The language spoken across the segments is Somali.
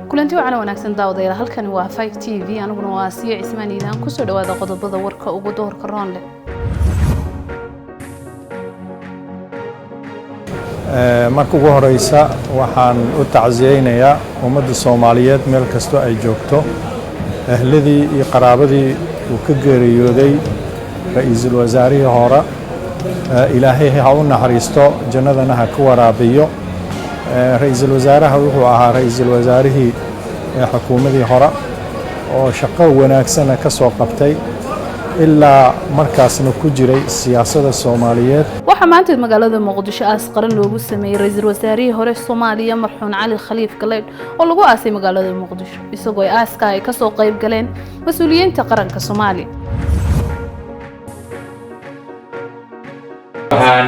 kulanti wacan wanaagsan daawadayaal halkani waa 5TV aniguna waa Siya Ismaan idaan ku soo dhawaada qodobada warka ugu doorka roon leh marka ugu horeysa waxaan u tacsiyeynayaa ummadda Soomaaliyeed meel kasto ay joogto ahladii iyo qaraabadii uu ka geeriyooday ra'iisul wasaarihii hore ilaahay ha u naxariisto jannadana ha ku waraabiyo ra'iisul wasaaraha wuxuu ahaa ra'iisul wasaarihii xukuumadii hore oo shaqo wanaagsan ka soo qabtay ilaa markaasna ku jiray siyaasadda Soomaaliyeed waxa maanta magaalada Muqdisho qaran loogu sameeyay ra'iisul wasaarihii hore Soomaaliya marxuun Cali Khaliif Galeed oo lagu aasay magaalada Muqdisho isagoo aaska ay ka soo qayb galeen mas'uuliyiinta qaranka Soomaaliya waxaan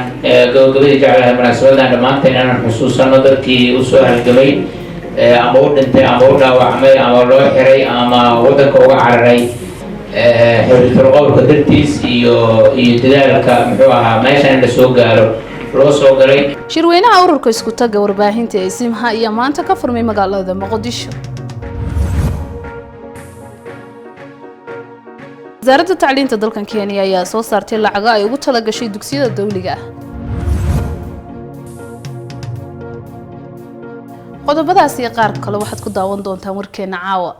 gabagabadii jeclahay munaasabaddan dhammaanteen inaan xusuusano dadkii u soo halgamay ama u dhintay ama u dhaawacmay ama loo xiray ama waddanka uga cararay xiriirka dartiis iyo dadaalka muxuu ahaa meeshan in la soo gaaro loo soo galay shirweynaha ururka isku taga warbaahinta ee Simha ayaa maanta ka furmay magaalada Muqdisho wasaaradda tacliinta dalkan Kenya ayaa soo saartay lacag ay ugu talagashay dugsiyada dawliga ah qodobadaas iyo qaar kale waxaad ku daawan doontaan warkeena caawa